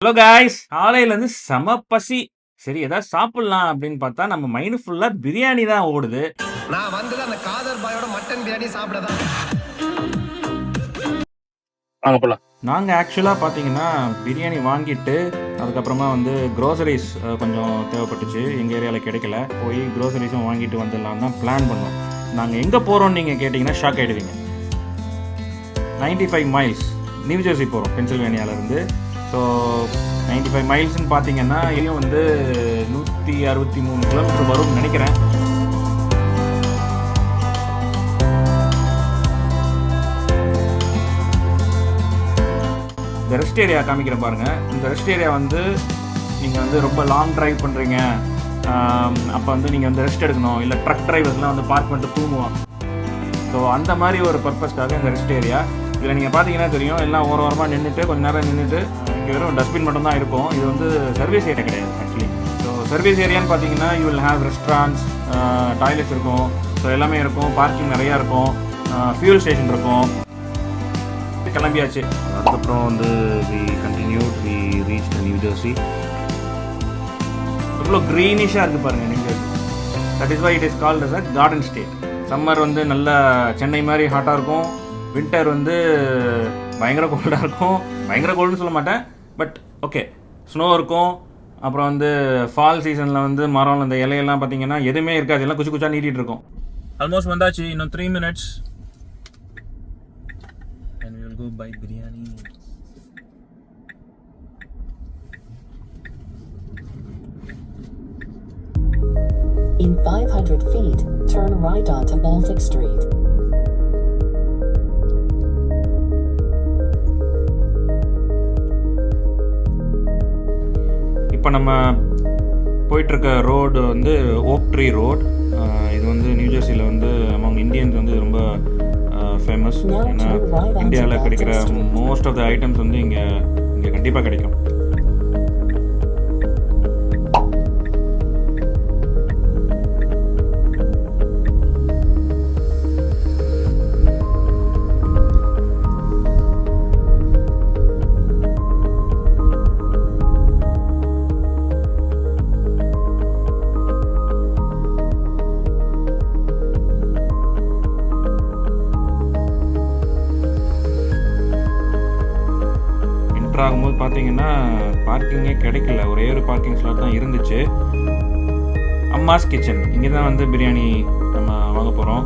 Hello guys, காலையிலேருந்து செம பசி. சரி ஏதாவது சாப்பிடலாம் அப்படின்னு பார்த்தா நம்ம மைண்ட் ஃபுல்லா பிரியாணி தான் ஓடுது. நான் வந்தது அந்த காதர் பாயோட மட்டன் பிரியாணி சாப்பிடதான். வாங்க போலாம். நாங்கள் ஆக்சுவலாக பார்த்தீங்கன்னா பிரியாணி வாங்கிட்டு அதுக்கப்புறமா வந்து க்ரோசரிஸ் கொஞ்சம் தேவைப்பட்டுச்சு. எங்கள் ஏரியாவில் கிடைக்கல. போய் க்ரோசரிஸும் வாங்கிட்டு வந்துடலாம் தான் பிளான் பண்ணோம். நாங்கள் எங்கே போகிறோம்னு நீங்கள் கேட்டிங்கன்னா ஷாக் ஆகிடுவீங்க. 95 மைல்ஸ் நியூ ஜெர்சி போகிறோம் பென்சில்வேனியாவிலேருந்து. ஸோ 95 மைல்ஸ்ன்னு பார்த்தீங்கன்னா இதையும் வந்து 163 கிலோமீட்டர் வரும்னு நினைக்கிறேன். இந்த ரெஸ்ட் ஏரியா காமிக்கிறேன் பாருங்கள். இந்த ரெஸ்ட் ஏரியா வந்து நீங்கள் வந்து ரொம்ப லாங் ட்ரைவ் பண்ணுறீங்க, அப்போ வந்து நீங்கள் வந்து ரெஸ்ட் எடுக்கணும், இல்லை ட்ரக் டிரைவர்ஸ்லாம் வந்து பார்க் பண்ணிட்டு தூங்குவோம். ஸோ அந்த மாதிரி ஒரு பர்பஸ்க்காக இந்த ரெஸ்ட் ஏரியா. இதில் நீங்கள் பார்த்தீங்கன்னா தெரியும், எல்லாம் ஓரமாக நின்றுட்டு கொஞ்சம் நேரம் நின்றுட்டு இங்கே வெறும் டஸ்ட்பின் மட்டும் தான் இருக்கும். இது வந்து சர்வீஸ் ஏரியா கிடையாது ஆக்சுவலி. ஸோ சர்வீஸ் ஏரியான்னு பார்த்தீங்கன்னா you will have restaurants, toilets இருக்கும், ஸோ எல்லாமே இருக்கும், பார்க்கிங் நிறையா இருக்கும், ஃபியூல் ஸ்டேஷன் இருக்கும். கிளம்பியாச்சு. அதுக்கப்புறம் வந்து வி ரீச் நியூ ஜெர்சி. இவ்வளோ க்ரீனிஷாக இருக்குது பாருங்கள் New Jersey. That is why it is called as a garden state. Summer வந்து நல்ல சென்னை மாதிரி ஹாட்டாக இருக்கும், வின்டர் வந்து பயங்கர கோல்டாக இருக்கும். பயங்கர கோல்டுன்னு சொல்ல மாட்டேன், பட் ஓகே ஸ்னோ இருக்கும். அப்புறம் வந்து ஃபால் சீசனில் வந்து மரம் அந்த இலையெல்லாம் பார்த்தீங்கன்னா எதுவுமே இருக்காது, எல்லாம் குச்சி குச்சா நீட்டிகிட்டு இருக்கும். ஆல்மோஸ்ட் வந்தாச்சு, இன்னும் 3 minutes and we will go buy biryani. In 500 feet, turn right onto Baltic Street. இப்போ நம்ம போயிட்டுருக்க ரோடு வந்து ஓக் ட்ரீ ரோட். இது வந்து நியூ ஜெர்சியில் வந்து அமௌங் இந்தியன்ஸ் வந்து ரொம்ப ஃபேமஸ். ஏன்னா இந்தியாவில் கிடைக்கிற மோஸ்ட் ஆஃப் த ஐட்டம்ஸ் வந்து இங்கே கண்டிப்பாக கிடைக்கும். ஆகும்போது பார்த்தீங்கன்னா பார்க்கிங்கே கிடைக்கல, ஒரே ஒரு பார்க்கிங் ஸ்லாட் தான் இருந்துச்சு. அம்மாஸ் கிச்சன், இங்கே தான் வந்து பிரியாணி நம்ம வாங்க போகிறோம்.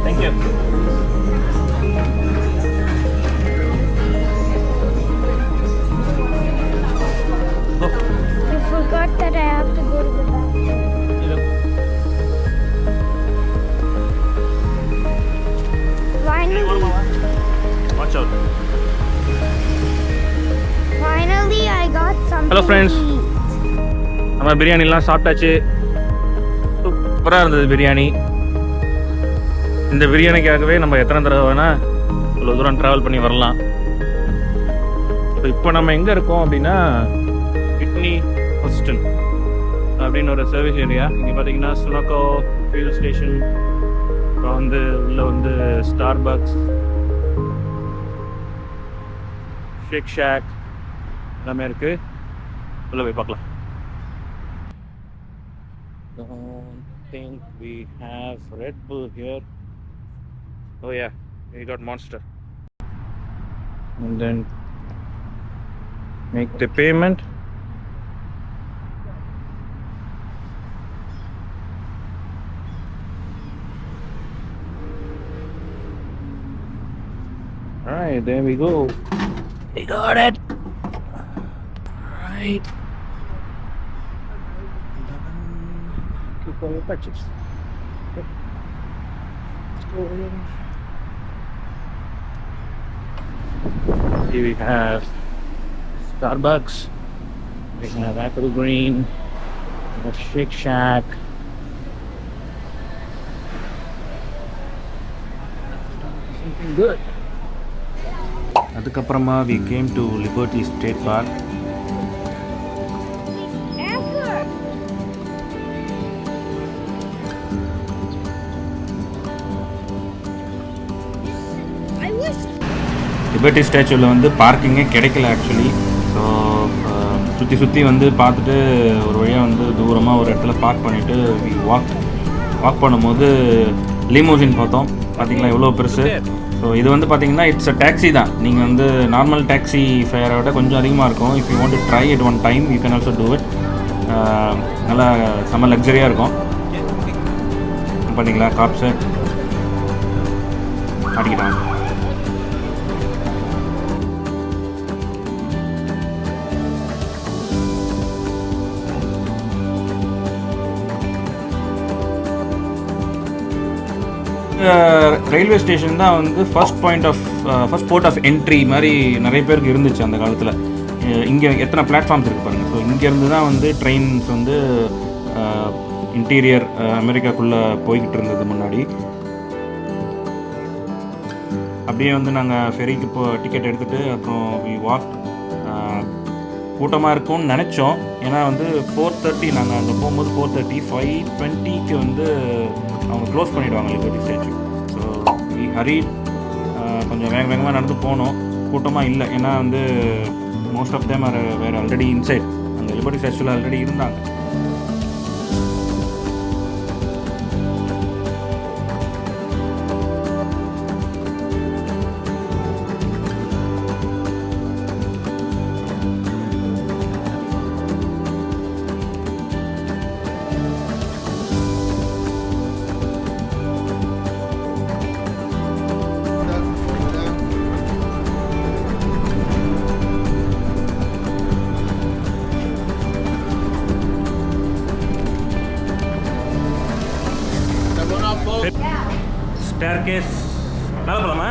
Thank you. You forgot that I have to go to the bathroom. Watch out. Finally, I got something. Hello, friends. to eat. நம்ம பிரியாணிலாம் சாப்பிட்டாச்சு. சூப்பராக இருந்தது பிரியாணி. இந்த பிரியாணிக்காகவே நம்ம எத்தனை தடவை வேணால் இவ்வளோ தூரம் ட்ராவல் பண்ணி வரலாம். இப்போ நம்ம எங்கே இருக்கோம் அப்படின்னா விட்னி ஹொஸ்டன் அப்படின்னு ஒரு சர்வீஸ் ஏரியா. இங்கே பார்த்தீங்கன்னா சுனோக்கோ ஃபியூல் ஸ்டேஷன், அப்புறம் வந்து உள்ள வந்து ஸ்டார்பக்ஸ், ஷேக் ஷாக் எல்லாமே இருக்குது. உள்ள போய் பார்க்கலாம். Don't think we have Red Bull here. Oh yeah, we got Monster. And then make the payment. Alright, there we go. We got it. Alright. For your purchase. Okay. Let's go in. Here we have Starbucks. We have Apple Green, we have Shake Shack. Something good. அதுக்கப்புறமா we came to Liberty State Park. Liberty ஸ்டாச்சுவில் வந்து பார்க்கிங்கே கிடைக்கல actually. So சுற்றி வந்து பார்த்துட்டு ஒரு வழியாக வந்து தூரமாக ஒரு இடத்துல பார்க் பண்ணிவிட்டு வாக் பண்ணும்போது லிமோசின் பார்த்தோம். பார்த்தீங்களா எவ்வளோ பெருசு. ஸோ இது வந்து பார்த்தீங்கன்னா இட்ஸ் அ டாக்ஸி தான். நீங்கள் வந்து நார்மல் டாக்ஸி ஃபேரை விட கொஞ்சம் அதிகமாக இருக்கும். If you want to try it one time you can also do it. நல்லா செம்ம லக்ஸரியாக இருக்கும். பார்த்தீங்களா காப்ஸு அடிக்கிட்டாங்க. ரயில்வே ஸ்டேஷன் தான் வந்து ஃபர்ஸ்ட் போர்ட் ஆஃப் என்ட்ரி மாதிரி நிறைய பேருக்கு இருந்துச்சு அந்த காலத்தில். இங்கே எத்தனை பிளாட்ஃபார்ம்ஸ் இருக்குது பாருங்கள். ஸோ இங்கேருந்து தான் வந்து ட்ரெயின்ஸ் வந்து இன்டீரியர் அமெரிக்காக்குள்ளே போய்கிட்டு இருந்தது முன்னாடி. அப்படியே வந்து நாங்கள் ஃபெரிக்கு டிக்கெட் எடுத்துகிட்டு அப்புறம் வாக். கூட்டமாக இருக்கும்னு நினச்சோம். ஏன்னா வந்து 4:30 நாங்கள் அங்கே போகும்போது 4:30 5:20க்கு வந்து அவங்க க்ளோஸ் பண்ணிவிடுவாங்க லிபர்ட்டி ஸ்டாச்சு. ஸோ ஹரி கொஞ்சம் வேகமாக நடந்து போனோம். கூட்டமாக இல்லை. ஏன்னா வந்து மோஸ்ட் ஆஃப் தேம் வேறு ஆல்ரெடி இன்சைட் அந்த லிபர்ட்டி ஸ்டாச்சுவில் ஆல்ரெடி இருந்தாங்க. Staircase. மேலே போகலாமா?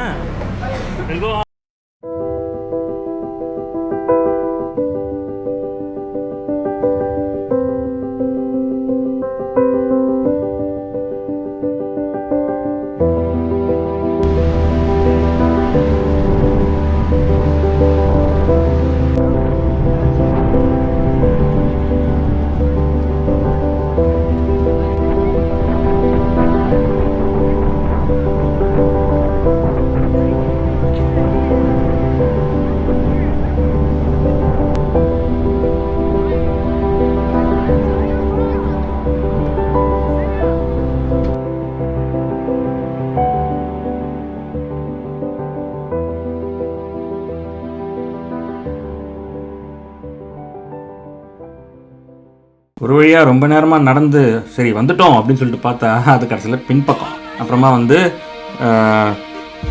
ஒரு வழியாக ரொம்ப நேரமாக நடந்து சரி வந்துட்டோம் அப்படின்னு சொல்லிட்டு பார்த்தா அது கடைசியில் பின்பக்கம். அப்புறமா வந்து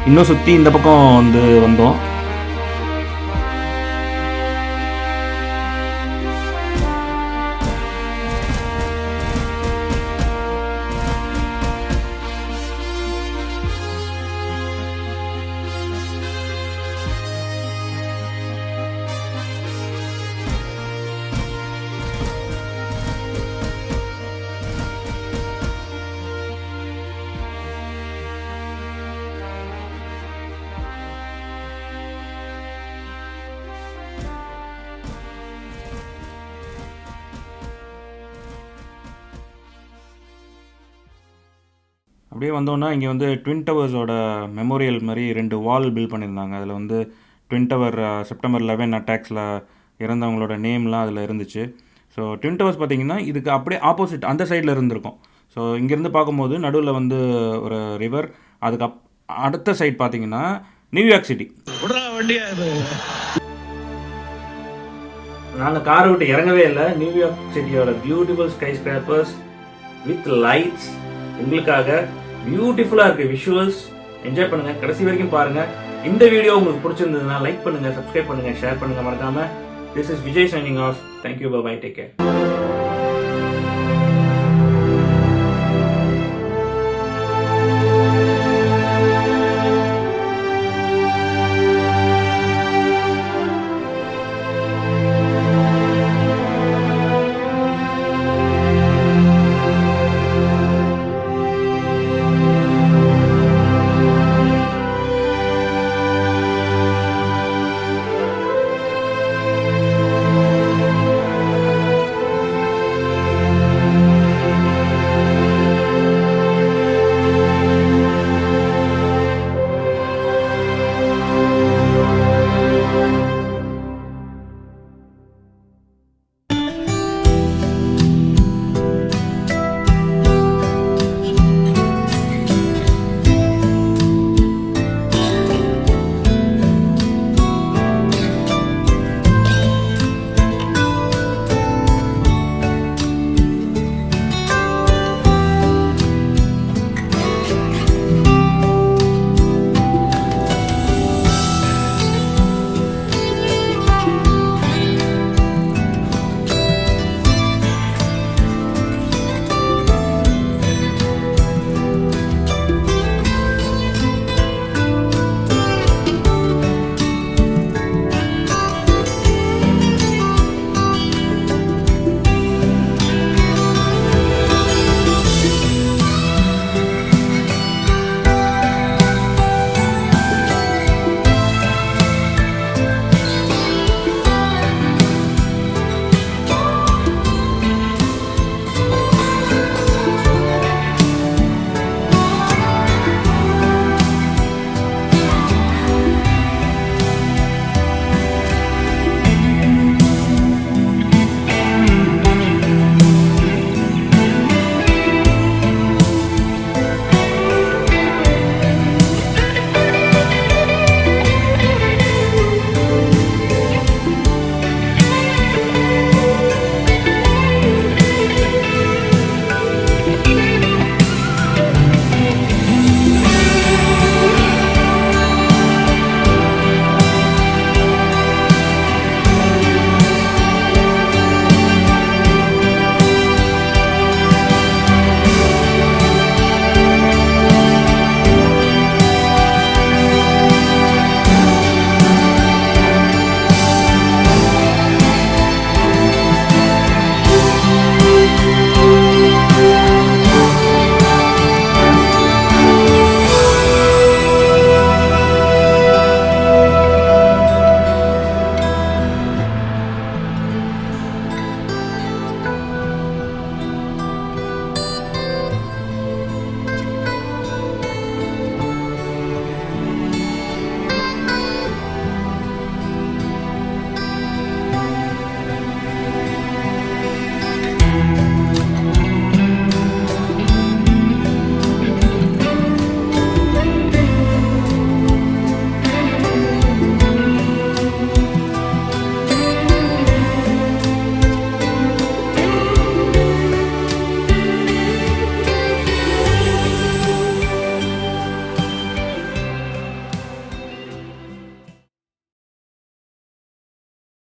இன்னும் சுற்றி இந்த பக்கம் வந்து வந்தோம். அப்படியே வந்தோன்னா இங்கே வந்து ட்வின் டவர்ஸோட மெமோரியல் மாதிரி 2 வால் பில்ட் பண்ணியிருந்தாங்க. அதில் வந்து ட்வின் டவர் செப்டம்பர் 11 அட்டாக்ஸில் இறந்தவங்களோட நேம்லாம் அதில் இருந்துச்சு. ஸோ ட்வின் டவர்ஸ் பார்த்திங்கன்னா இதுக்கு அப்படியே ஆப்போசிட் அந்த சைடில் இருந்திருக்கும். ஸோ இங்கேருந்து பார்க்கும்போது நடுவில் வந்து ஒரு ரிவர், அதுக்கு அடுத்த சைட் பார்த்திங்கன்னா நியூயார்க் சிட்டி. நாங்கள் காரை விட்டு இறங்கவே இல்லை. நியூயார்க் சிட்டியோட beautiful skyscrapers with lights உங்களுக்காக பியூட்டிஃபுல்லாக இருக்குது. விஷுவல்ஸ் என்ஜாய் பண்ணுங்கள், கடைசி வரைக்கும் பாருங்கள். இந்த வீடியோ உங்களுக்கு பிடிச்சிருந்ததுன்னா லைக் பண்ணுங்கள், சப்ஸ்கிரைப் பண்ணுங்கள், ஷேர் பண்ணுங்கள் மறக்காமல். This is Vijay signing off. Thank you, bye, take care.